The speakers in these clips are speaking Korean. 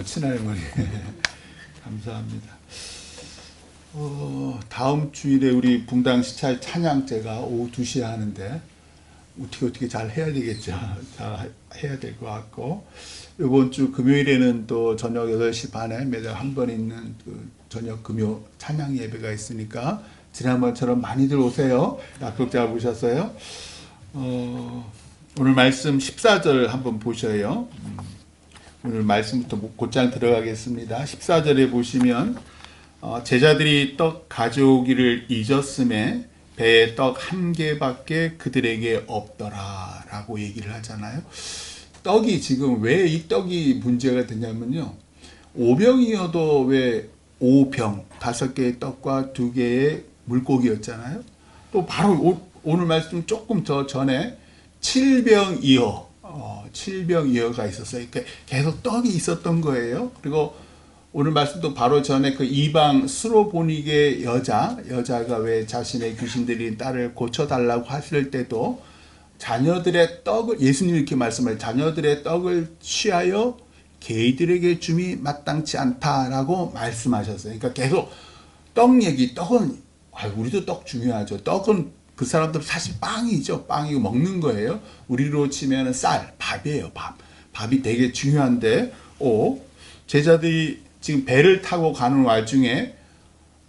친할머니. 감사합니다. 다음 주일에 우리 붕당 시찰 찬양제가 오후 2시에 하는데 어떻게 잘 해야 되겠죠. 잘 해야 될 것 같고, 이번 주 금요일에는 또 저녁 8시 반에 매달 한 번 있는 그 저녁 금요 찬양 예배가 있으니까 지난번처럼 많이들 오세요. 약속 잡으셨어요? 오늘 말씀 14절 한번 보셔요. 오늘 말씀부터 곧장 들어가겠습니다. 14절에 보시면 제자들이 떡 가져오기를 잊었음에 배에 떡 한 개밖에 그들에게 없더라 라고 얘기를 하잖아요. 떡이 지금 왜 이 떡이 문제가 되냐면요, 5병이어도 왜 5병 5개의 떡과 2개의 물고기였잖아요. 또 바로 오늘 말씀 조금 더 전에 7병이어 7병이어가 있었어요. 그러니까 계속 떡이 있었던 거예요. 그리고 오늘 말씀도 바로 전에 그 이방 스로보닉의 여자가 왜 자신의 귀신 들린 딸을 고쳐달라고 하실 때도 자녀들의 떡을, 예수님이 이렇게 말씀하세요. 자녀들의 떡을 취하여 개이들에게 줌이 마땅치 않다라고 말씀하셨어요. 그러니까 계속 떡 얘기, 떡은 우리도 떡 중요하죠. 떡은 그 사람들 사실 빵이죠. 빵이고 먹는 거예요. 우리로 치면 쌀, 밥이에요. 밥이 되게 중요한데, 제자들이 지금 배를 타고 가는 와중에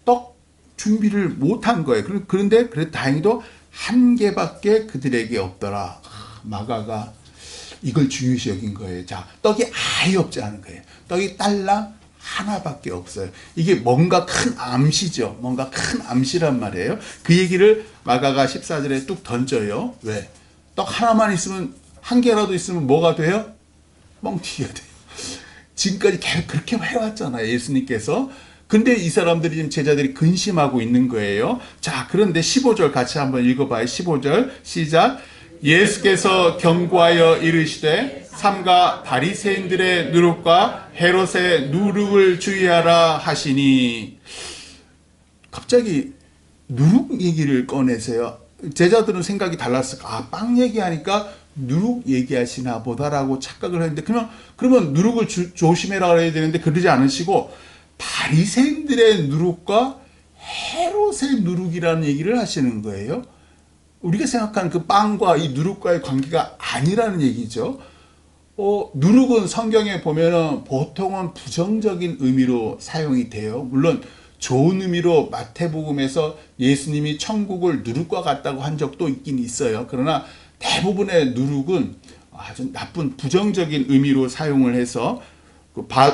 떡 준비를 못한 거예요. 그런데 다행히도 한 개밖에 그들에게 없더라. 마가가 이걸 중요시 여긴 거예요. 자, 떡이 아예 없지 않은 거예요. 떡이 딸랑 하나밖에 없어요. 이게 뭔가 큰 암시죠. 뭔가 큰 암시란 말이에요. 그 얘기를 마가가 14절에 뚝 던져요. 왜? 떡 하나만 있으면, 한 개라도 있으면 뭐가 돼요? 뻥튀기가 돼요. 지금까지 계속 그렇게 해왔잖아요, 예수님께서. 근데 이 사람들이 지금 제자들이 근심하고 있는 거예요. 자, 그런데 15절 같이 한번 읽어봐요. 15절 시작. 예수께서 경고하여 이르시되 삼가 바리새인들의 누룩과 헤롯의 누룩을 주의하라 하시니, 갑자기 누룩 얘기를 꺼내세요. 제자들은 생각이 달랐을까? 빵 얘기하니까 누룩 얘기하시나 보다라고 착각을 했는데, 그러면 누룩을 조심해라 그래야 되는데 그러지 않으시고 바리새인들의 누룩과 헤롯의 누룩이라는 얘기를 하시는 거예요. 우리가 생각하는 그 빵과 이 누룩과의 관계가 아니라는 얘기죠. 누룩은 성경에 보면은 보통은 부정적인 의미로 사용이 돼요. 물론 좋은 의미로 마태복음에서 예수님이 천국을 누룩과 같다고 한 적도 있긴 있어요. 그러나 대부분의 누룩은 아주 나쁜 부정적인 의미로 사용을 해서,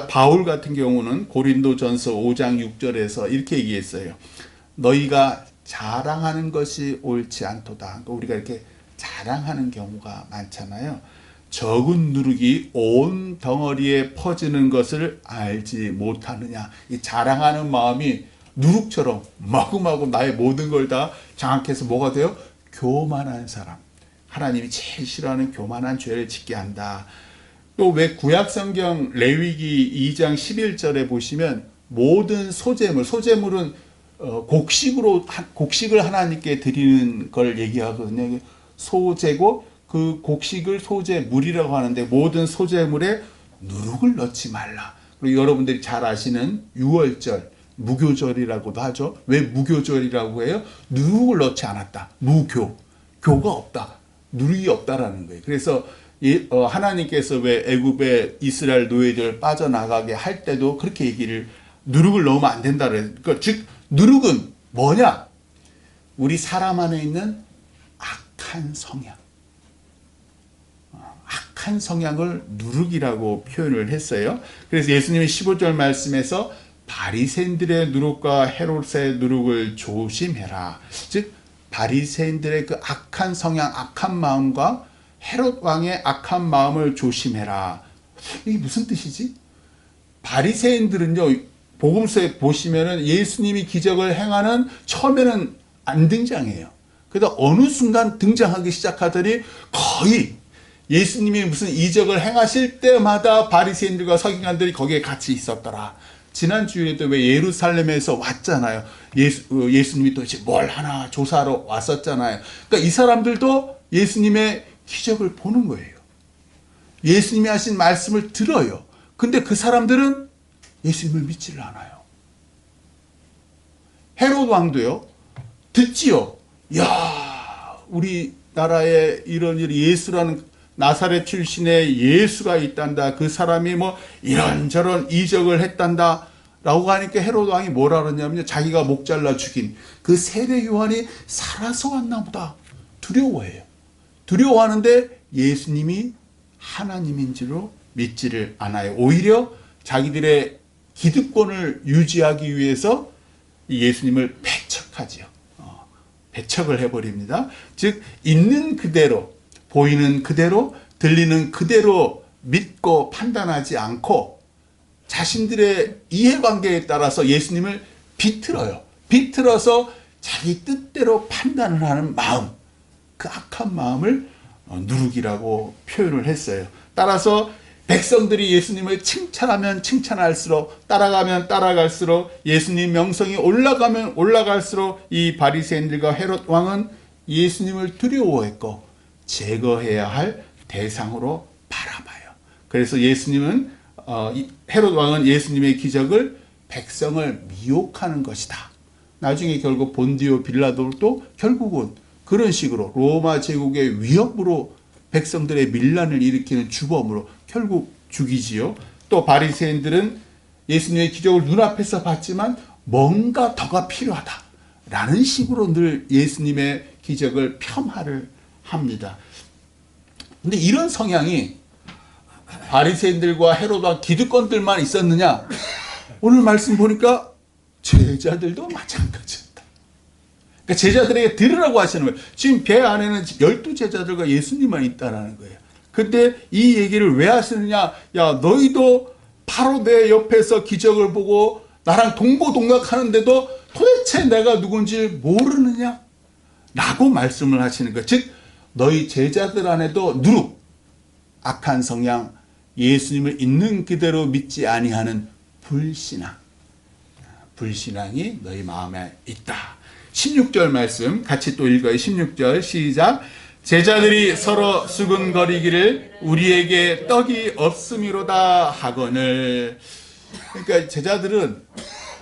바울 같은 경우는 고린도전서 5장 6절에서 이렇게 얘기했어요. 너희가 자랑하는 것이 옳지 않도다. 그러니까 우리가 이렇게 자랑하는 경우가 많잖아요. 적은 누룩이 온 덩어리에 퍼지는 것을 알지 못하느냐. 이 자랑하는 마음이 누룩처럼 마구마구 나의 모든 걸 다 장악해서 뭐가 돼요? 교만한 사람. 하나님이 제일 싫어하는 교만한 죄를 짓게 한다. 또 왜 구약성경 레위기 2장 11절에 보시면 모든 소제물은 곡식을 하나님께 드리는 걸 얘기하거든요. 소제고 그 곡식을 소제물이라고 하는데 모든 소제물에 누룩을 넣지 말라. 그리고 여러분들이 잘 아시는 유월절, 무교절이라고도 하죠. 왜 무교절이라고 해요? 누룩을 넣지 않았다. 교가 없다. 누룩이 없다라는 거예요. 그래서 하나님께서 왜 애굽의 이스라엘 노예들 빠져나가게 할 때도 그렇게 누룩을 넣으면 안 된다 그래요. 그러니까 즉 누룩은 뭐냐? 우리 사람 안에 있는 악한 성향. 악한 성향을 누룩이라고 표현을 했어요. 그래서 예수님이 15절 말씀에서 바리새인들의 누룩과 헤롯의 누룩을 조심해라. 즉 바리새인들의 그 악한 성향, 악한 마음과 헤롯 왕의 악한 마음을 조심해라. 이게 무슨 뜻이지? 바리새인들은요, 복음서에 보시면은 예수님이 기적을 행하는 처음에는 안 등장해요. 그러다 어느 순간 등장하기 시작하더니 거의 예수님이 무슨 이적을 행하실 때마다 바리새인들과 서기관들이 거기에 같이 있었더라. 지난 주일에도 왜 예루살렘에서 왔잖아요. 예수님이 도대체 뭘 하나 조사하러 왔었잖아요. 그러니까 이 사람들도 예수님의 기적을 보는 거예요. 예수님이 하신 말씀을 들어요. 근데 그 사람들은 예수님을 믿지를 않아요. 헤롯 왕도요, 듣지요. 야, 우리나라에 이런 예수라는 나사렛 출신의 예수가 있단다. 그 사람이 뭐 이런저런 이적을 했단다. 라고 하니까 헤롯 왕이 뭐라 그러냐면요, 자기가 목 잘라 죽인 그 세례 요한이 살아서 왔나 보다. 두려워해요. 두려워하는데 예수님이 하나님인지로 믿지를 않아요. 오히려 자기들의 기득권을 유지하기 위해서 예수님을 배척하지요. 배척을 해버립니다. 즉 있는 그대로, 보이는 그대로, 들리는 그대로 믿고 판단하지 않고 자신들의 이해관계에 따라서 예수님을 비틀어요. 비틀어서 자기 뜻대로 판단을 하는 마음, 그 악한 마음을 누룩이라고 표현을 했어요. 따라서 백성들이 예수님을 칭찬하면 칭찬할수록, 따라가면 따라갈수록, 예수님 명성이 올라가면 올라갈수록 이 바리새인들과 헤롯 왕은 예수님을 두려워했고 제거해야 할 대상으로 바라봐요. 그래서 예수님은 헤롯 왕은 예수님의 기적을 백성을 미혹하는 것이다. 나중에 결국 본디오 빌라도도 결국은 그런 식으로 로마 제국의 위협으로 백성들의 밀란을 일으키는 주범으로 결국 죽이지요. 또 바리새인들은 예수님의 기적을 눈앞에서 봤지만 뭔가 더가 필요하다라는 식으로 늘 예수님의 기적을 폄하를 합니다. 근데 이런 성향이 바리새인들과 헤롯과 기득권들만 있었느냐? 오늘 말씀 보니까 제자들도 마찬가지였다. 그러니까 제자들에게 들으라고 하시는 거예요. 지금 배 안에는 12제자들과 예수님만 있다라는 거예요. 근데 이 얘기를 왜 하시느냐? 야, 너희도 바로 내 옆에서 기적을 보고 나랑 동고동락하는데도 도대체 내가 누군지 모르느냐? 라고 말씀을 하시는 거예요. 즉 너희 제자들 안에도 누룩, 악한 성향, 예수님을 있는 그대로 믿지 아니하는 불신앙이 너희 마음에 있다. 16절 말씀 같이 또 읽어요. 16절 시작. 제자들이 서로 수근거리기를 우리에게 떡이 없음이로다 하거늘. 그러니까 제자들은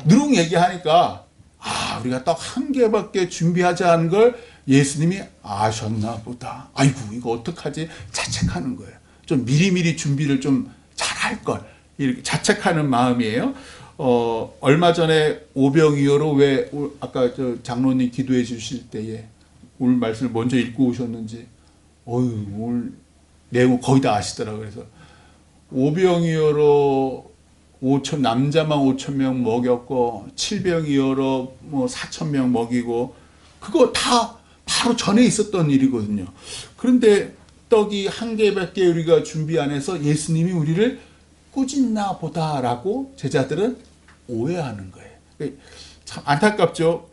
누룩 얘기하니까 우리가 떡 한 개밖에 준비하지 않은 걸 예수님이 아셨나 보다. 아이고 이거 어떡하지? 자책하는 거예요. 좀 미리미리 준비를 좀 잘할 걸 이렇게 자책하는 마음이에요. 얼마 전에 오병이어로 왜 아까 저 장로님 기도해 주실 때에 오늘 말씀을 먼저 읽고 오셨는지 오늘 내용 거의 다 아시더라고요. 그래서 오병이어로 남자만 5,000명 먹였고 7병이어로 뭐 4,000명 먹이고 그거 다 바로 전에 있었던 일이거든요. 그런데 떡이 한 개밖에 우리가 준비 안 해서 예수님이 우리를 꾸짖나 보다라고 제자들은 오해하는 거예요. 참 안타깝죠.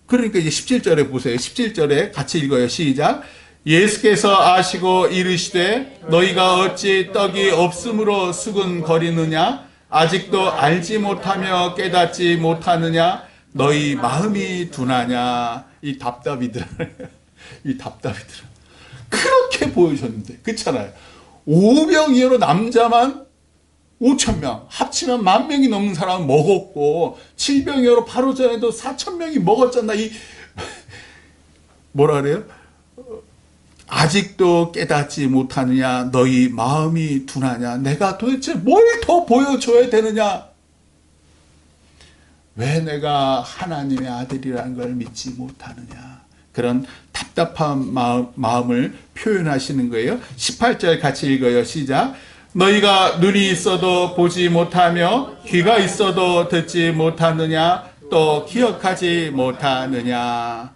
그러니까 이제 17절에 보세요. 17절에 같이 읽어요. 시작. 예수께서 아시고 이르시되 너희가 어찌 떡이 없음으로 수근거리느냐? 아직도 알지 못하며 깨닫지 못하느냐? 너희 마음이 둔하냐? 이 답답이들. 그렇게 보여줬는데 그렇잖아요. 오병이어로 남자만 5,000명 합치면 10,000명이 넘는 사람은 먹었고 7병이어로 바로 전에도 4,000명이 먹었잖아. 뭐라 그래요? 아직도 깨닫지 못하느냐? 너희 마음이 둔하냐? 내가 도대체 뭘 더 보여줘야 되느냐? 왜 내가 하나님의 아들이라는 걸 믿지 못하느냐? 그런 답답한 마음을 표현하시는 거예요. 18절 같이 읽어요. 시작. 너희가 눈이 있어도 보지 못하며 귀가 있어도 듣지 못하느냐? 또 기억하지 못하느냐?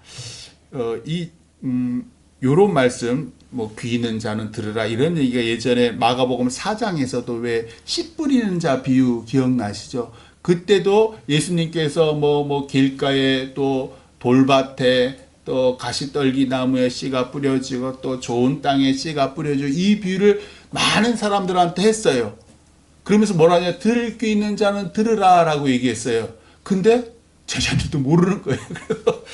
요런 말씀, 귀 있는 자는 들으라 이런 얘기가 예전에 마가복음 4장에서도 왜 씨 뿌리는 자 비유 기억나시죠? 그때도 예수님께서 길가에 또 돌밭에 또 가시떨기 나무에 씨가 뿌려지고 또 좋은 땅에 씨가 뿌려지고 이 비유를 많은 사람들한테 했어요. 그러면서 뭐라냐? 들을 귀 있는 자는 들으라 라고 얘기했어요. 근데 제자들도 모르는 거예요. 그래서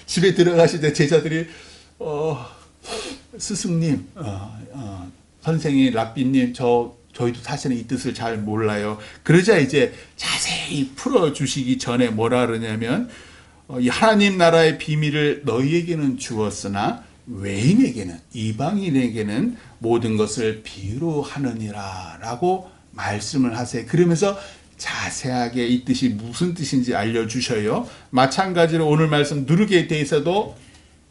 집에 들어가실 때 제자들이 스승님, 선생님, 랍비님, 저 저희도 사실은 이 뜻을 잘 몰라요. 그러자 이제 자세히 풀어주시기 전에 뭐라 그러냐면 이 하나님 나라의 비밀을 너희에게는 주었으나 외인에게는, 이방인에게는 모든 것을 비유로 하느니라 라고 말씀을 하세요. 그러면서 자세하게 이 뜻이 무슨 뜻인지 알려주셔요. 마찬가지로 오늘 말씀 누르기에 대해서도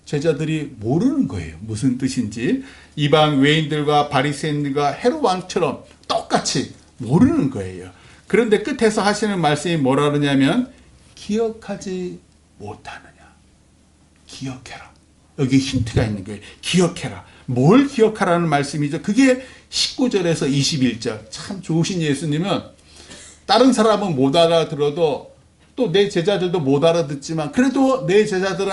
제자들이 모르는 거예요. 무슨 뜻인지. 이방 외인들과 바리새인들과 헤롯 왕처럼 똑같이 모르는 거예요. 그런데 끝에서 하시는 말씀이 뭐라 그러냐면 기억하지 못하느냐. 기억해라. 여기 힌트가 있는 거예요. 기억해라. 뭘 기억하라는 말씀이죠. 그게 19절에서 21절. 참 좋으신 예수님은 다른 사람은 못 알아들어도 또 내 제자들도 못 알아듣지만 그래도 내 제자들은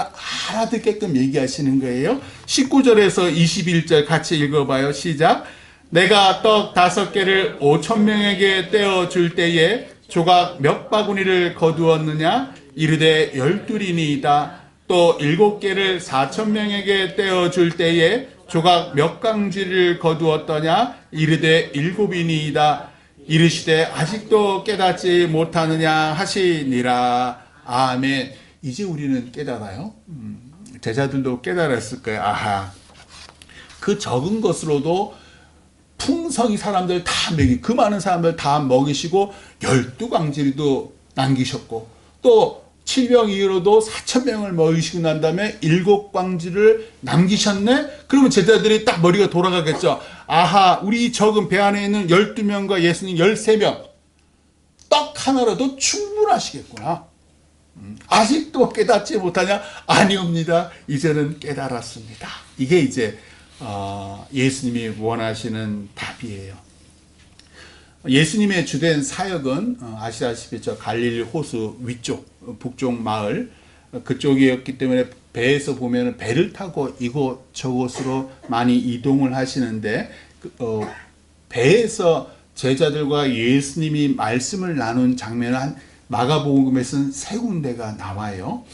알아듣게끔 얘기하시는 거예요. 19절에서 21절 같이 읽어봐요. 시작. 내가 떡 5개를 5,000명에게 떼어줄 때에 조각 몇 바구니를 거두었느냐? 이르되 12이니이다. 또 7개를 4,000명에게 떼어줄 때에 조각 몇 강지를 거두었더냐? 이르되 7이니이다. 이르시되 아직도 깨닫지 못하느냐 하시니라. 아멘. 이제 우리는 깨달아요. 제자들도 깨달았을 거예요. 아하. 그 적은 것으로도 풍성히 사람들 다 그 많은 사람들 다 먹이시고 12광지리도 남기셨고 또 7병 이후로도 4,000명을 먹이시고 난 다음에 7광지를 남기셨네? 그러면 제자들이 딱 머리가 돌아가겠죠. 아하, 우리 적은 배 안에 있는 12명과 예수님 13명. 떡 하나라도 충분하시겠구나. 아직도 깨닫지 못하냐? 아니옵니다. 이제는 깨달았습니다. 이게 이제 예수님이 원하시는 답이에요. 예수님의 주된 사역은 아시다시피 저 갈릴리 호수 위쪽 북쪽 마을 그쪽이었기 때문에 배에서 보면 배를 타고 이곳저곳으로 많이 이동을 하시는데 배에서 제자들과 예수님이 말씀을 나눈 장면은 한 마가복음에서는 3군데가 나와요.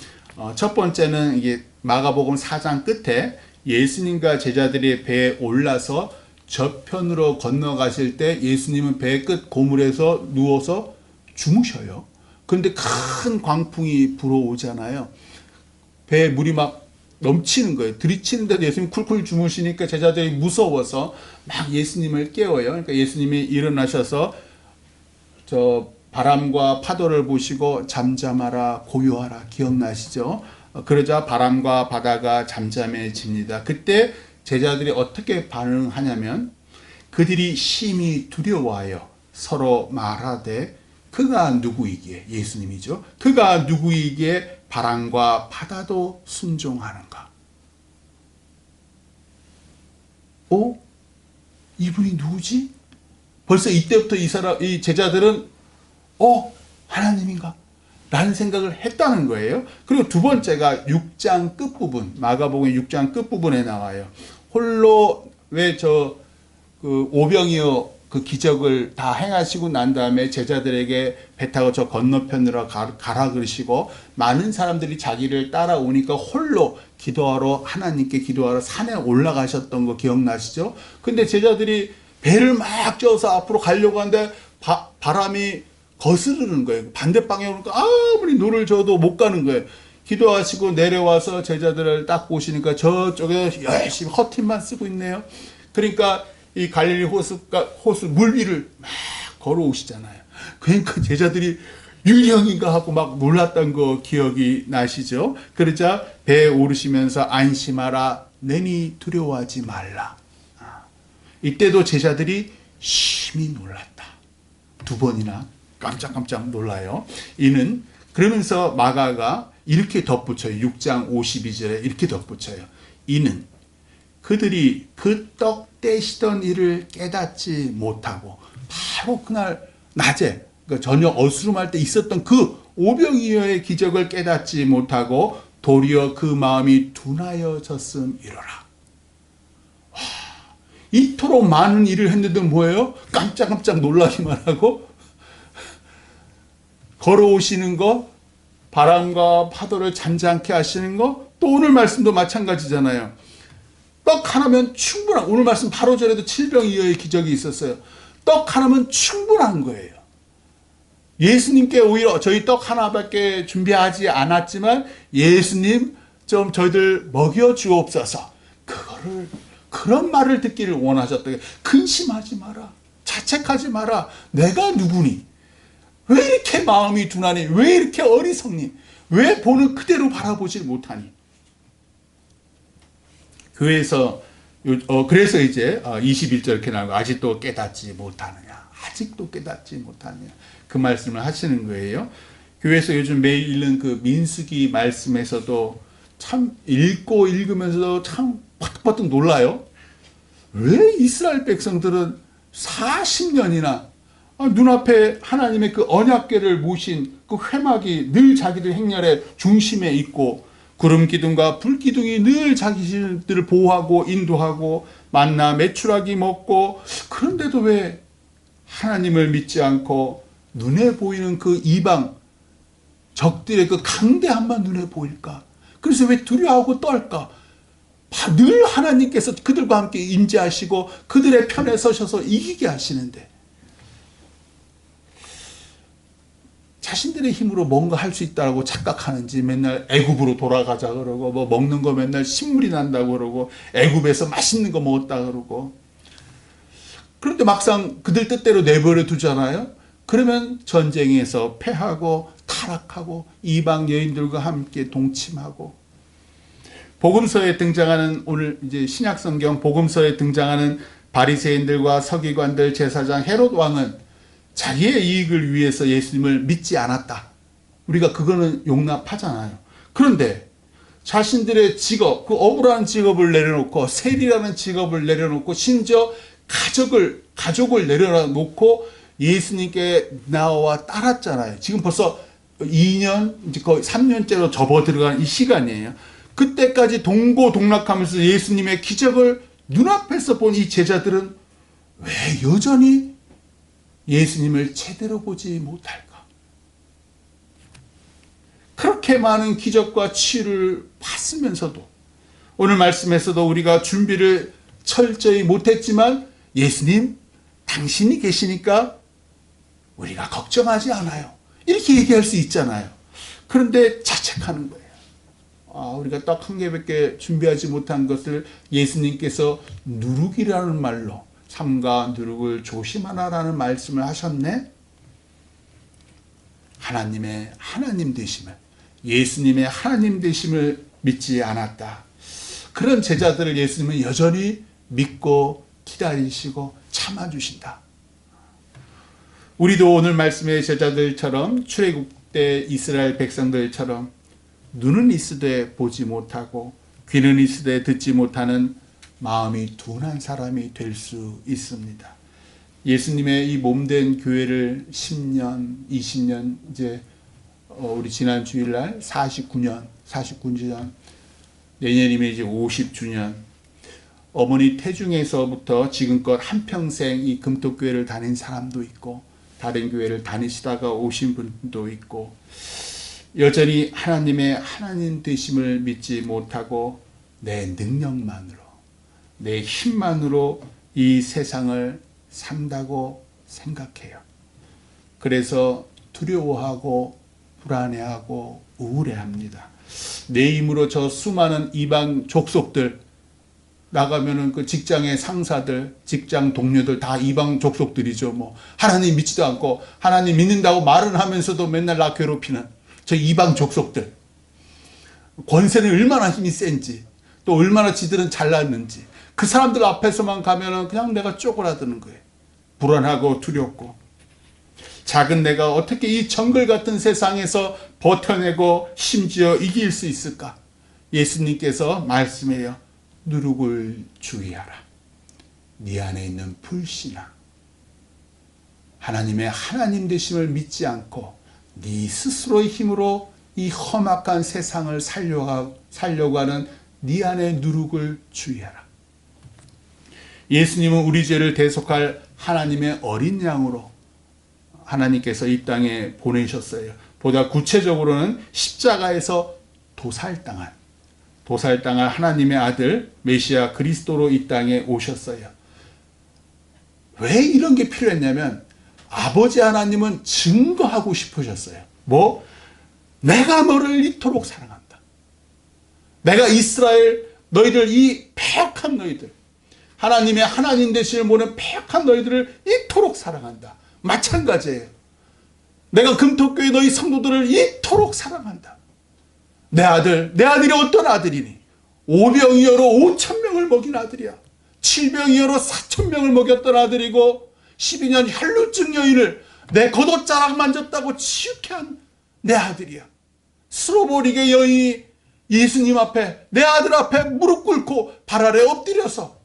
첫 번째는 이게 마가복음 4장 끝에 예수님과 제자들이 배에 올라서 저편으로 건너가실 때 예수님은 배 끝 고물에서 누워서 주무셔요. 그런데 큰 광풍이 불어오잖아요. 배에 물이 막 넘치는 거예요. 들이치는데도 예수님이 쿨쿨 주무시니까 제자들이 무서워서 막 예수님을 깨워요. 그러니까 예수님이 일어나셔서 저 바람과 파도를 보시고 잠잠하라 고요하라 기억나시죠? 그러자 바람과 바다가 잠잠해집니다. 그때 제자들이 어떻게 반응하냐면 그들이 심히 두려워하여 서로 말하되 그가 누구이기에 예수님이죠. 그가 누구이기에 바람과 바다도 순종하는가? 이분이 누구지? 벌써 이때부터 이 제자들은 하나님인가? 라는 생각을 했다는 거예요. 그리고 두 번째가 6장 끝부분, 마가복음 6장 끝부분에 나와요. 홀로 왜 그 오병이어 그 기적을 다 행하시고 난 다음에 제자들에게 배 타고 저 건너편으로 가라 그러시고 많은 사람들이 자기를 따라오니까 홀로 기도하러 하나님께 기도하러 산에 올라가셨던 거 기억나시죠? 근데 제자들이 배를 막 쪄서 앞으로 가려고 하는데 바람이 거스르는 거예요. 반대 방향으로 아무리 노를 저어도 못 가는 거예요. 기도하시고 내려와서 제자들을 딱 보시니까 저쪽에 열심히 헛힘만 쓰고 있네요. 그러니까 이 갈릴리 호수 물 위를 막 걸어오시잖아요. 그러니까 제자들이 유령인가 하고 막 놀랐던 거 기억이 나시죠? 그러자 배에 오르시면서 안심하라 내니 두려워하지 말라. 이때도 제자들이 심히 놀랐다. 2번이나 깜짝깜짝 놀라요. 이는 그러면서 마가가 이렇게 덧붙여요. 6장 52절에 이렇게 덧붙여요. 이는 그들이 그 떡 떼시던 일을 깨닫지 못하고 바로 그날 낮에 그러니까 저녁 어스름할 때 있었던 그 오병이어의 기적을 깨닫지 못하고 도리어 그 마음이 둔하여졌음이로라. 이토록 많은 일을 했는데 뭐예요? 깜짝깜짝 놀라기만 하고 걸어오시는 거, 바람과 파도를 잠잠케 하시는 거, 또 오늘 말씀도 마찬가지잖아요. 떡 하나면 충분한, 오늘 말씀 바로 전에도 7병이어의 기적이 있었어요. 떡 하나면 충분한 거예요. 예수님께 오히려 저희 떡 하나밖에 준비하지 않았지만 예수님 좀 저희들 먹여 주옵소서. 그런 말을 듣기를 원하셨다. 근심하지 마라. 자책하지 마라. 내가 누구니? 왜 이렇게 마음이 둔하니? 왜 이렇게 어리석니? 왜 보는 그대로 바라보질 못하니? 그래서 이제 21절 이렇게 나오고 아직도 깨닫지 못하느냐. 아직도 깨닫지 못하느냐. 그 말씀을 하시는 거예요. 교회에서 요즘 매일 읽는 그 민수기 말씀에서도 참 읽으면서도 참 퍼뜩퍼뜩 놀라요. 왜 이스라엘 백성들은 40년이나 눈앞에 하나님의 그 언약궤를 모신 그 회막이 늘 자기들 행렬의 중심에 있고 구름 기둥과 불 기둥이 늘 자기들을 보호하고 인도하고 만나 메추라기 먹고, 그런데도 왜 하나님을 믿지 않고 눈에 보이는 그 이방 적들의 그 강대함만 눈에 보일까? 그래서 왜 두려워하고 떨까? 늘 하나님께서 그들과 함께 임재하시고 그들의 편에 서셔서 이기게 하시는데 자신들의 힘으로 뭔가 할 수 있다고 착각하는지 맨날 애굽으로 돌아가자 그러고 뭐 먹는 거 맨날 신물이 난다고 그러고 애굽에서 맛있는 거 먹었다 그러고, 그런데 막상 그들 뜻대로 내버려 두잖아요. 그러면 전쟁에서 패하고 타락하고 이방 여인들과 함께 동침하고, 복음서에 등장하는 오늘 이제 신약 성경 복음서에 등장하는 바리새인들과 서기관들, 제사장, 헤롯 왕은 자기의 이익을 위해서 예수님을 믿지 않았다. 우리가 그거는 용납하잖아요. 그런데 자신들의 직업, 그 억울한 직업을 내려놓고 세리라는 직업을 내려놓고 심지어 가족을 내려놓고 예수님께 나와 따랐잖아요. 지금 벌써 2년, 이제 거의 3년째로 접어 들어가는 이 시간이에요. 그때까지 동고동락하면서 예수님의 기적을 눈앞에서 본 이 제자들은 왜 여전히 예수님을 제대로 보지 못할까? 그렇게 많은 기적과 치유를 봤으면서도 오늘 말씀에서도 우리가 준비를 철저히 못했지만 예수님 당신이 계시니까 우리가 걱정하지 않아요. 이렇게 얘기할 수 있잖아요. 그런데 자책하는 거예요. 우리가 딱 한 개밖에 준비하지 못한 것을 예수님께서 누룩이라는 말로 삼가 누룩을 조심하라라는 말씀을 하셨네. 하나님의 하나님 되심을, 예수님의 하나님 되심을 믿지 않았다. 그런 제자들을 예수님은 여전히 믿고 기다리시고 참아주신다. 우리도 오늘 말씀의 제자들처럼 출애굽 때 이스라엘 백성들처럼 눈은 있으되 보지 못하고 귀는 있으되 듣지 못하는 마음이 둔한 사람이 될 수 있습니다. 예수님의 이 몸된 교회를 10년, 20년, 이제 우리 지난 주일날 49년, 내년이면 이제 50주년, 어머니 태중에서부터 지금껏 한평생 이 금토교회를 다닌 사람도 있고 다른 교회를 다니시다가 오신 분도 있고, 여전히 하나님의 하나님 되심을 믿지 못하고 내 능력만으로, 내 힘만으로 이 세상을 산다고 생각해요. 그래서 두려워하고 불안해하고 우울해합니다. 내 힘으로 저 수많은 이방 족속들, 나가면은 그 직장의 상사들, 직장 동료들 다 이방 족속들이죠. 뭐 하나님 믿지도 않고 하나님 믿는다고 말은 하면서도 맨날 나 괴롭히는 저 이방 족속들, 권세는 얼마나 힘이 센지, 또 얼마나 지들은 잘났는지, 그 사람들 앞에서만 가면은 그냥 내가 쪼그라드는 거예요. 불안하고 두렵고, 작은 내가 어떻게 이 정글 같은 세상에서 버텨내고 심지어 이길 수 있을까? 예수님께서 말씀해요. 누룩을 주의하라. 네 안에 있는 불신앙, 하나님의 하나님 되심을 믿지 않고 네 스스로의 힘으로 이 험악한 세상을 살려고 하는 네 안의 누룩을 주의하라. 예수님은 우리 죄를 대속할 하나님의 어린 양으로 하나님께서 이 땅에 보내셨어요. 보다 구체적으로는 십자가에서 도살당할 하나님의 아들 메시아 그리스도로 이 땅에 오셨어요. 왜 이런 게 필요했냐면 아버지 하나님은 증거하고 싶으셨어요. 뭐? 내가 너를 이토록 사랑한다. 내가 이스라엘 너희들, 이 패역한 너희들, 하나님의 하나님 되심을 모르는 패역한 너희들을 이토록 사랑한다. 마찬가지예요. 내가 금토교회 너희 성도들을 이토록 사랑한다. 내 아들이 어떤 아들이니? 5병이어로 5,000명을 먹인 아들이야. 7병이어로 4,000명을 먹였던 아들이고 12년 혈루증 여인을 내 겉옷자락 만졌다고 치유케 한 내 아들이야. 스로보리게 여인이 예수님 앞에, 내 아들 앞에 무릎 꿇고 발 아래 엎드려서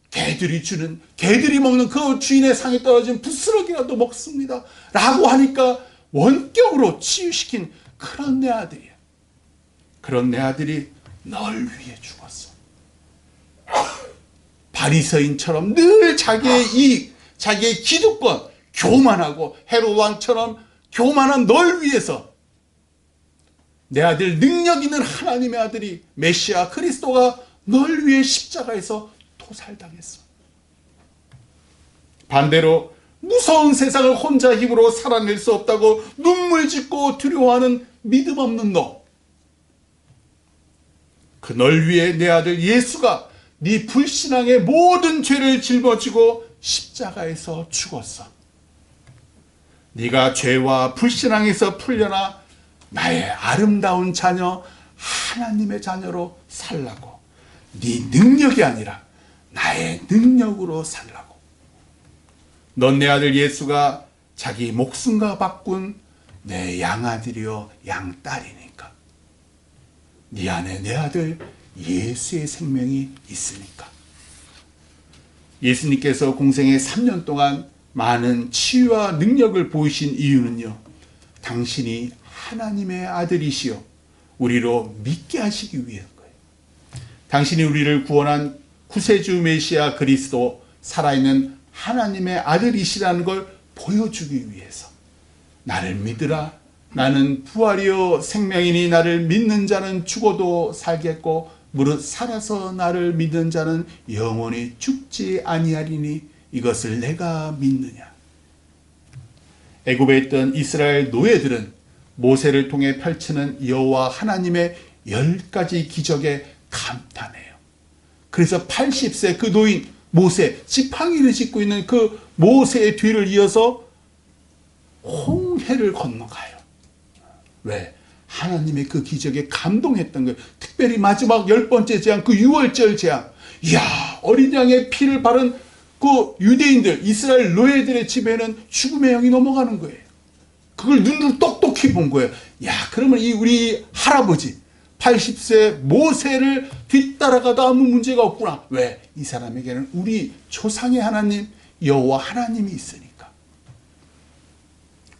개들이 먹는 그 주인의 상에 떨어진 부스러기라도 먹습니다 라고 하니까 원격으로 치유시킨 그런 내 아들이야. 그런 내 아들이 널 위해 죽었어. 바리새인처럼 늘 자기의 이익, 자기의 기득권, 교만하고 헤롯 왕처럼 교만한 널 위해서 내 아들, 능력 있는 하나님의 아들이, 메시아 그리스도가 널 위해 십자가에서 도살당했어. 반대로 무서운 세상을 혼자 힘으로 살아낼 수 없다고 눈물 짓고 두려워하는 믿음 없는 너, 그 널 위해 내 아들 예수가 네 불신앙의 모든 죄를 짊어지고 십자가에서 죽었어. 네가 죄와 불신앙에서 풀려나 나의 아름다운 자녀, 하나님의 자녀로 살라고. 네 능력이 아니라 나의 능력으로 살라고. 넌 내 아들 예수가 자기 목숨과 바꾼 내 양아들이요 양딸이니까. 네 안에 내 아들 예수의 생명이 있으니까. 예수님께서 공생의 3년 동안 많은 치유와 능력을 보이신 이유는요, 당신이 하나님의 아들이시요 우리로 믿게 하시기 위한 거예요. 당신이 우리를 구원한 구세주 메시아 그리스도, 살아있는 하나님의 아들이시라는 걸 보여주기 위해서. 나를 믿으라. 나는 부활이요 생명이니 나를 믿는 자는 죽어도 살겠고 무릇 살아서 나를 믿는 자는 영원히 죽지 아니하리니 이것을 내가 믿느냐. 애굽에 있던 이스라엘 노예들은 모세를 통해 펼치는 여호와 하나님의 10가지 기적에 감탄해요. 그래서 80세 그 노인 모세, 지팡이를 짚고 있는 그 모세의 뒤를 이어서 홍해를 건너가요. 왜? 하나님의 그 기적에 감동했던 거예요. 특별히 마지막 10번째 재앙, 그 6월절 재앙. 이야, 어린 양의 피를 바른 그 유대인들, 이스라엘 노예들의 집에는 죽음의 영이 넘어가는 거예요. 그걸 눈으로 똑똑히 본 거예요. 야, 그러면 이 우리 할아버지 80세 모세를 뒤따라가도 아무 문제가 없구나. 왜? 이 사람에게는 우리 조상의 하나님 여호와 하나님이 있으니까.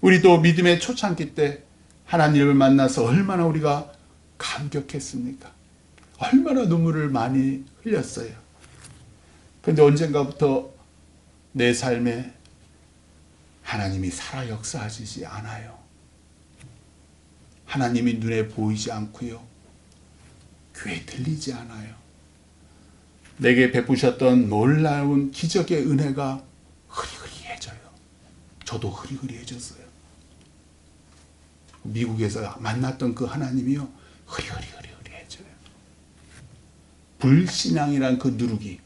우리도 믿음의 초창기 때 하나님을 만나서 얼마나 우리가 감격했습니까? 얼마나 눈물을 많이 흘렸어요. 그런데 언젠가부터 내 삶에 하나님이 살아 역사하시지 않아요. 하나님이 눈에 보이지 않고요. 귀에 들리지 않아요. 내게 베푸셨던 놀라운 기적의 은혜가 흐리흐리해져요. 저도 흐리흐리해졌어요. 미국에서 만났던 그 하나님이요, 흐리흐리해져요. 불신앙이란 그 누룩이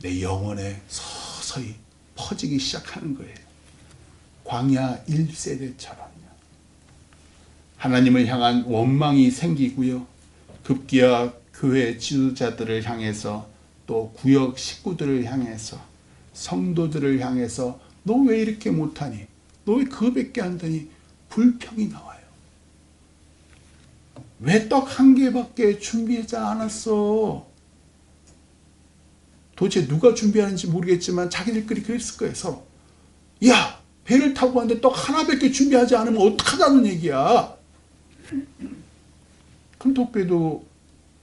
내 영혼에 서서히 퍼지기 시작하는 거예요. 광야 1세대처럼요. 하나님을 향한 원망이 생기고요. 급기야 교회 지도자들을 향해서, 또 구역 식구들을 향해서, 성도들을 향해서 너 왜 이렇게 못하니? 너 왜 그거밖에 안 되니? 불평이 나와요. 왜 떡 1개밖에 준비하지 않았어? 도대체 누가 준비하는지 모르겠지만 자기들끼리 그랬을 거예요, 서로. 야, 배를 타고 왔는데 떡 하나밖에 준비하지 않으면 어떡하자는 얘기야. 금토교회도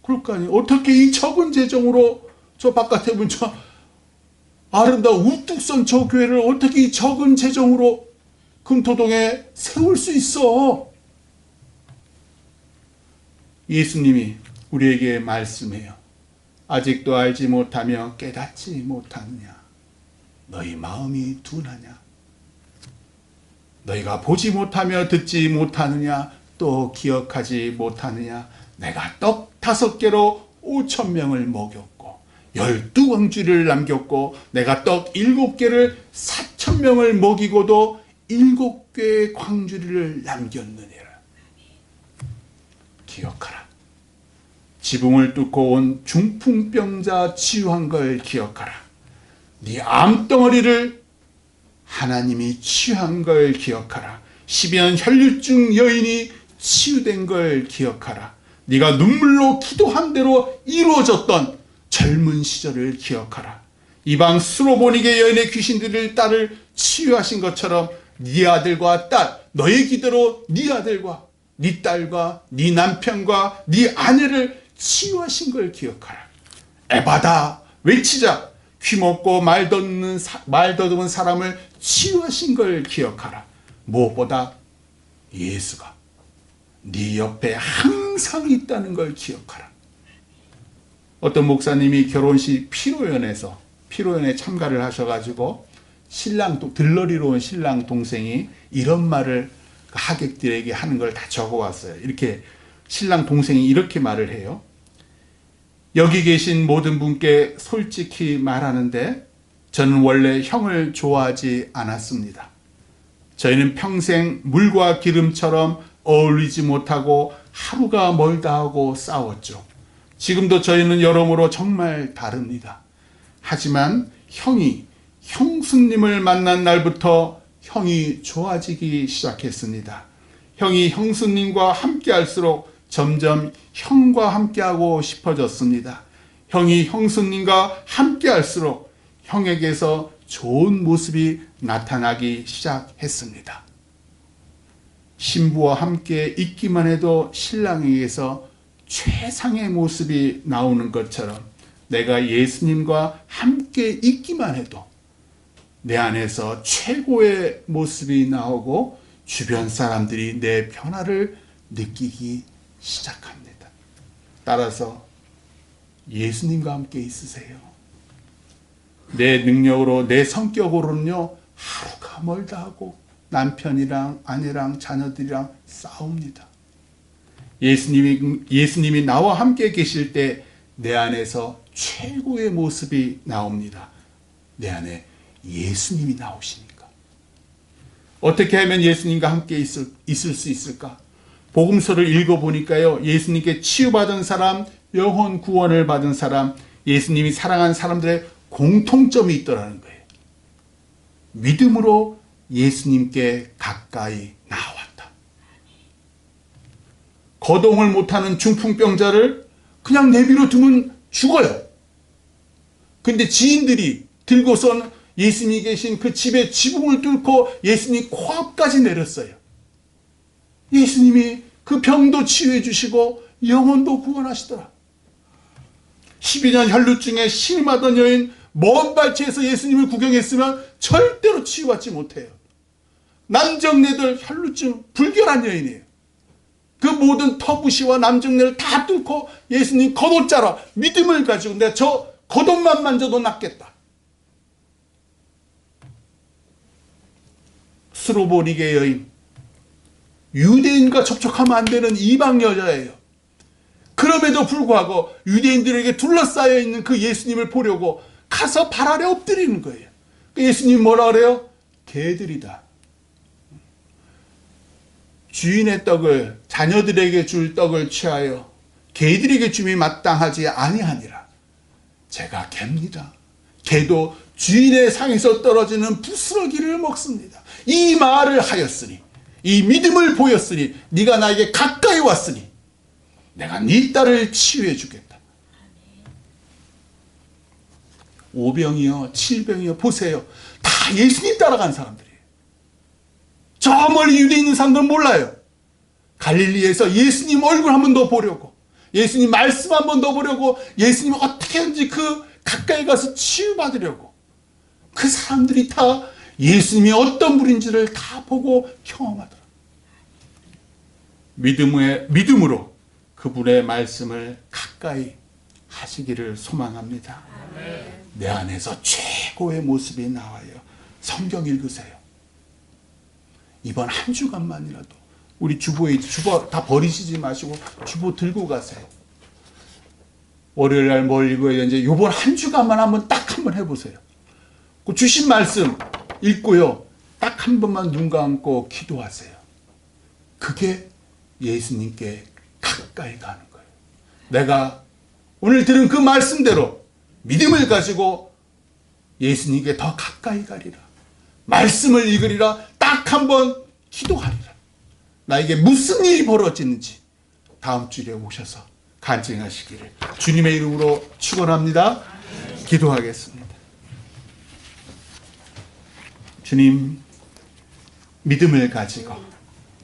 그럴 거 아니에요. 어떻게 이 적은 재정으로 저 바깥에 본 저 아름다운 우뚝 선 저 교회를 어떻게 이 적은 재정으로 금토동에 세울 수 있어? 예수님이 우리에게 말씀해요. 아직도 알지 못하며 깨닫지 못하느냐? 너희 마음이 둔하냐? 너희가 보지 못하며 듣지 못하느냐? 또 기억하지 못하느냐? 내가 떡 5개로 5,000명을 먹였고 12광주리를 남겼고 내가 떡 7개를 4,000명을 먹이고도 7개의 광주리를 남겼느니라. 기억하라. 지붕을 뚫고 온 중풍병자 치유한 걸 기억하라. 네 암덩어리를 하나님이 치유한 걸 기억하라. 12년 혈류증 여인이 치유된 걸 기억하라. 네가 눈물로 기도한 대로 이루어졌던 젊은 시절을 기억하라. 이방 수로보니게 여인의 귀신들을 딸을 치유하신 것처럼 네 아들과 딸, 너의 기도로 네 아들과 네 딸과 네 남편과 네 아내를 치유하신 걸 기억하라. 에바다 외치자. 귀먹고 말 더듬은 사람을 치유하신 걸 기억하라. 무엇보다 예수가 네 옆에 항상 있다는 걸 기억하라. 어떤 목사님이 결혼식 피로연에 참가를 하셔가지고 들러리로 온 신랑 동생이 이런 말을 하객들에게 하는 걸 다 적어왔어요. 이렇게 신랑 동생이 이렇게 말을 해요. 여기 계신 모든 분께 솔직히 말하는데 저는 원래 형을 좋아하지 않았습니다. 저희는 평생 물과 기름처럼 어울리지 못하고 하루가 멀다 하고 싸웠죠. 지금도 저희는 여러모로 정말 다릅니다. 하지만 형수님을 만난 날부터 형이 좋아지기 시작했습니다. 형이 형수님과 함께 할수록 점점 형과 함께하고 싶어졌습니다. 형이 형수님과 함께 할수록 형에게서 좋은 모습이 나타나기 시작했습니다. 신부와 함께 있기만 해도 신랑에게서 최상의 모습이 나오는 것처럼 내가 예수님과 함께 있기만 해도 내 안에서 최고의 모습이 나오고 주변 사람들이 내 변화를 느끼기 시작합니다. 따라서 예수님과 함께 있으세요. 내 능력으로 내 성격으로는요 하루가 멀다 하고 남편이랑 아내랑 자녀들이랑 싸웁니다. 예수님이 나와 함께 계실 때 내 안에서 최고의 모습이 나옵니다. 내 안에 예수님이 나오시니까. 어떻게 하면 예수님과 함께 있을 수 있을까? 복음서를 읽어보니까요, 예수님께 치유받은 사람, 영혼 구원을 받은 사람, 예수님이 사랑하는 사람들의 공통점이 있더라는 거예요. 믿음으로 예수님께 가까이 나아왔다. 거동을 못하는 중풍병자를 그냥 내비로 두면 죽어요. 근데 지인들이 들고선 예수님이 계신 그 집의 지붕을 뚫고 예수님 코앞까지 내렸어요. 예수님이 그 병도 치유해 주시고 영혼도 구원하시더라. 12년 혈루증에 신음하던 여인, 먼 발치에서 예수님을 구경했으면 절대로 치유받지 못해요. 남정네들 혈루증 불결한 여인이에요. 그 모든 터부시와 남정네를 다 뚫고 예수님 겉옷자라 믿음을 가지고 내가 저 겉옷만 만져도 낫겠다. 스로보니게 여인, 유대인과 접촉하면 안 되는 이방 여자예요. 그럼에도 불구하고 유대인들에게 둘러싸여 있는 그 예수님을 보려고 가서 발 아래 엎드리는 거예요. 예수님이 뭐라 그래요? 개들이다. 주인의 떡을, 자녀들에게 줄 떡을 취하여 개들에게 줌이 마땅하지 아니하니라. 제가 개입니다. 개도 주인의 상에서 떨어지는 부스러기를 먹습니다. 이 말을 하였으니, 이 믿음을 보였으니, 네가 나에게 가까이 왔으니 내가 네 딸을 치유해 주겠다. 5병이요 7병이요 보세요. 다 예수님 따라간 사람들이에요. 저 멀리 유대에 있는 사람들은 몰라요. 갈릴리에서 예수님 얼굴 한 번 더 보려고, 예수님 말씀 한 번 더 보려고, 예수님 어떻게 하는지 그 가까이 가서 치유받으려고, 그 사람들이 다 예수님이 어떤 분인지를 다 보고 경험하더라. 믿음으로 그분의 말씀을 가까이 하시기를 소망합니다. 내 안에서 최고의 모습이 나와요. 성경 읽으세요. 이번 한 주간만이라도 우리 주보 다 버리시지 마시고 주보 들고 가세요. 월요일 날 뭘 읽어야 되는지 이번 한 주간만 한번 딱 한번 해보세요. 그 주신 말씀 읽고요. 딱 한 번만 눈 감고 기도하세요. 그게 예수님께 가까이 가는 거예요. 내가 오늘 들은 그 말씀대로 믿음을 가지고 예수님께 더 가까이 가리라. 말씀을 읽으리라. 딱 한 번 기도하리라. 나에게 무슨 일이 벌어지는지 다음 주에 오셔서 간증하시기를 주님의 이름으로 축원합니다. 기도하겠습니다. 주님, 믿음을 가지고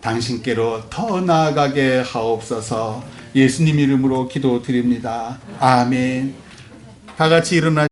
당신께로 더 나아가게 하옵소서. 예수님 이름으로 기도드립니다. 아멘. 다 같이 일어나